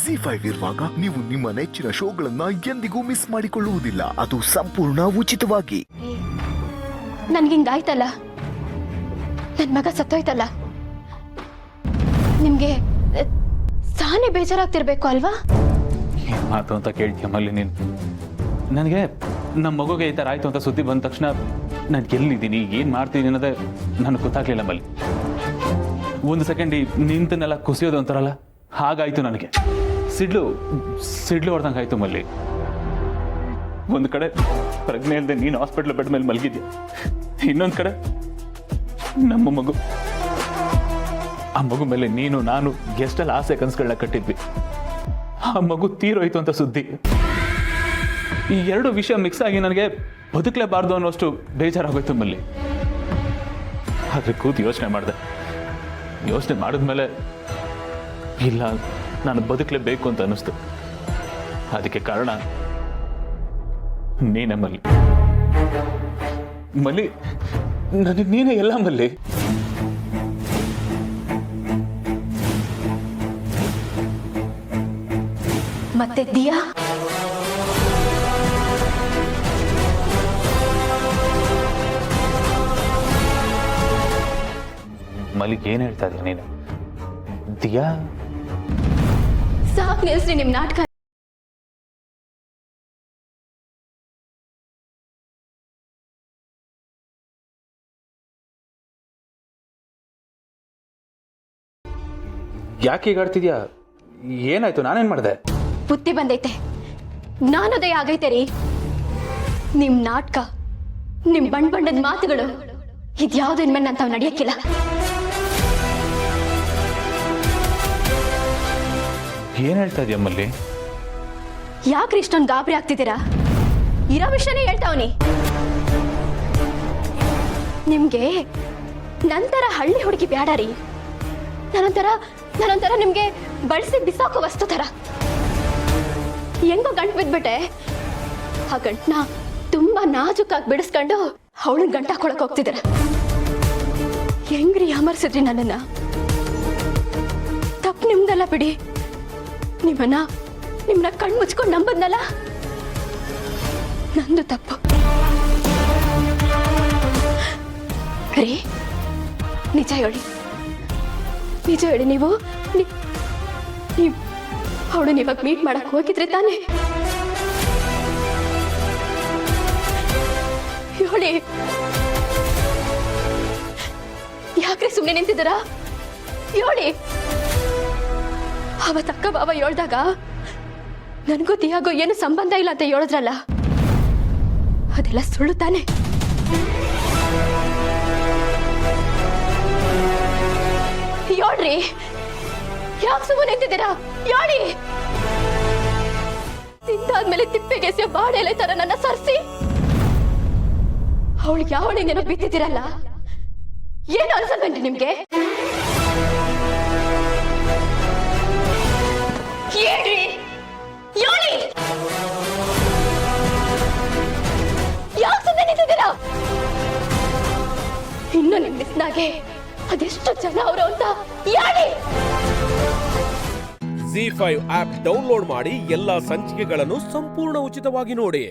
ZEE5 ಇರುವಾಗ ನೀವು ನಿಮ್ಮ ನೆಚ್ಚಿನ ಶೋಗಳನ್ನ ಎಂದಿಗೂ ಮಿಸ್ ಮಾಡಿಕೊಳ್ಳುವುದಿಲ್ಲ. ಅದು ಸಂಪೂರ್ಣ ಉಚಿತವಾಗಿ. ನನ್ಗಿಂಗಾಯ್ತಲ್ಲ, ನನ್ ಮಗ ಸತ್ತೋಯ್ತಲ್ಲ, ನಿಮ್ಗೆ ಸಾನೆ ಬೇಜಾರಾಗ್ತಿರ್ಬೇಕು ಅಲ್ವಾ? ಏನ್ ಮಾತು ಅಂತ ಕೇಳ್ತೀಯ ಮಲ್ಲಿ ನೀನು? ನನಗೆ ನಮ್ಮ ಮಗುಗೆ ಈ ಥರ ಆಯ್ತು ಅಂತ ಸುದ್ದಿ ಬಂದ ತಕ್ಷಣ ನಾನು ಎಲ್ಲಿದ್ದೀನಿ, ಏನು ಮಾಡ್ತೀನಿ ಅನ್ನೋದೇ ನನಗೆ ಗೊತ್ತಾಗ್ಲಿಲ್ಲ ಮಲ್ಲಿ. ಒಂದು ಸೆಕೆಂಡ್ ನಿಂತನ್ನೆಲ್ಲ ಕುಸಿಯೋದು ಅಂತಾರಲ್ಲ, ಹಾಗಾಯ್ತು ನನಗೆ. ಸಿಡ್ಲು ಹೊಡೆದಂಗೆ ಆಯ್ತು ಮಲ್ಲಿ. ಒಂದು ಕಡೆ ಪ್ರಜ್ಞೆ ಇಲ್ಲದೆ ನೀನು ಹಾಸ್ಪಿಟ್ಲ್ ಬೆಡ್ ಮೇಲೆ ಮಲಗಿದ್ಯಾ, ಇನ್ನೊಂದು ಕಡೆ ನಮ್ಮ ಮಗು. ಆ ಮಗು ಮೇಲೆ ನೀನು ನಾನು ಎಷ್ಟೆಲ್ಲ ಆಸೆ ಕನಸುಗಳನ್ನ ಕಟ್ಟಿದ್ವಿ. ಆ ಮಗು ತೀರೋಯ್ತು ಅಂತ ಸುದ್ದಿ. ಈ ಎರಡು ವಿಷಯ ಮಿಕ್ಸ್ ಆಗಿ ನನಗೆ ಬದುಕಲೇಬಾರ್ದು ಅನ್ನೋಷ್ಟು ಬೇಜಾರಾಗೋಯ್ತು ಮಲ್ಲಿ. ಆದ್ರೆ ಕೂತು ಯೋಚನೆ ಮಾಡಿದ್ಮೇಲೆ ಇಲ್ಲ, ನಾನು ಬದುಕಲೇಬೇಕು ಅಂತ ಅನ್ನಿಸ್ತು. ಅದಕ್ಕೆ ಕಾರಣ ನೀನೇ ಮಲ್ಲಿ. ನನಗೆ ನೀನೇ ಎಲ್ಲ ಮಲ್ಲಿ. ಮತ್ತೆ ದಿಯಾ? ಮಲ್ಲಿಗೆ ಏನ್ ಹೇಳ್ತಾ ಇದೀಯ ನೀನು? ದಿಯಾ ಸಾಕ್ ನಿಲ್ಸ್ರಿ ನಿಮ್ ನಾಟಕ. ಯಾಕೆ ಈಗ ಆಡ್ತಿದ್ಯಾ? ಏನಾಯ್ತು? ನಾನೇನ್ ಮಾಡಿದೆ? ಬುದ್ಧಿ ಬಂದೈತೆ, ಜ್ಞಾನೋದಯ ಆಗೈತೆ ರೀ. ನಿಮ್ ನಾಟಕ, ನಿಮ್ ಬಣ್ಣದ ಮಾತುಗಳು ಇದ್ಯಾವ್ದು ಇನ್ಮೇಲೆ ನಂತಾವ್ ನಡೆಯಕ್ಕಿಲ್ಲ. ಏನ್ ಹೇಳ್ತಾ ಇದೀಯ ಮಲ್ಲಿ? ಯಾಕ್ರಿ ಇಷ್ಟೊಂದು ಗಾಬರಿ ಆಗ್ತಿದ್ದೀರಾ? ಇರೋ ವಿಷಯನೇ ಹೇಳ್ತಾವನಿ. ನಿಮ್ಗೆ ನಂತರ ಹಳ್ಳಿ ಹುಡುಗಿ ಬ್ಯಾಡ ರೀ. ನಾನೊಂಥರ ನಿಮ್ಗೆ ಬಳಸಿ ಬಿಸಾಕೋ ವಸ್ತು ತರ. ಹೆಂಗೋ ಗಂಟು ಬಿದ್ಬಿಟ್ಟೆ, ಆ ಗಂಟನ್ನ ತುಂಬಾ ನಾಜುಕಾಗಿ ಬಿಡಿಸ್ಕೊಂಡು ಅವಳನ್ನ ಗಂಟ ಹಾಕೊಳಕ್ ಹೋಗ್ತಿದ್ದೀರ. ಹೆಂಗ್ರಿ ಅಮರ್ಸಿದ್ರಿ ನನ್ನನ್ನ? ತಪ್ಪು ನಿಮ್ದಲ್ಲ ಬಿಡಿ. ನಿಮ್ಮನ್ನ ಕಣ್ಣು ಮುಚ್ಕೊಂಡು ನಂಬದ್ನಲ್ಲ, ನಂದು ತಪ್ಪು ರೀ. ನಿಜ ಹೇಳಿ ನೀವು ಅವಳು ಇವಾಗ ಮೀಟ್ ಮಾಡಕ್ ಹೋಗಿದ್ರಿ ತಾನೆ? ಹೇಳಿ. ಯಾಕ್ರಿ ಸುಮ್ಮನೆ ನಿಂತಿದ್ದೀರಾ? ಹೇಳಿ. ಅವತ್ತು ಅಕ್ಕ ಬಾಬಾ ಹೇಳ್ದಾಗ ನನಗೂ ದಿಯಾಗೋ ಏನು ಸಂಬಂಧ ಇಲ್ಲ ಅಂತ ಹೇಳಿದ್ರಲ್ಲ, ಅದೆಲ್ಲ ಸುಳ್ಳು ತಾನೆ? ಹೇಳ್ರಿ, ಯಾಕೆ ಸುಮ್ಮನೆ ನಿಂತಿದ್ದೀರಾ? ಹೇಳಿ. ತಿಂದಾದ್ಮೇಲೆ ತಿಪ್ಪೆಗೆಸೆಯೋ ಬಾಳೆಲೆ ತರ ನನ್ನ ಸರ್ಸಿ ಅವಳಿಗೆ ಯಾವಳಿನೇನೋ ಬಿದ್ದಿದ್ದೀರಲ್ಲ, ಏನು ಅನ್ಸಲ್ವೇನ್ರಿ ನಿಮ್ಗೆ? ಹೇಳ್ರಿ, ಹೇಳಿ. ಯಾಕೆ ಸುಮ್ಮನೆ ನಿಂತಿದ್ದೀರಾ? ಇನ್ನು ನಿಮ್ ಮಿಸ್ನಾಗೆ ಅದೆಷ್ಟು ಜನ ಅವರು ಅಂತ ಹೇಳಿ. ZEE5 ಆಪ್ ಡೌನ್ಲೋಡ್ ಮಾಡಿ ಎಲ್ಲಾ ಸಂಚಿಕೆಗಳನ್ನು ಸಂಪೂರ್ಣ ಉಚಿತವಾಗಿ ನೋಡಿ.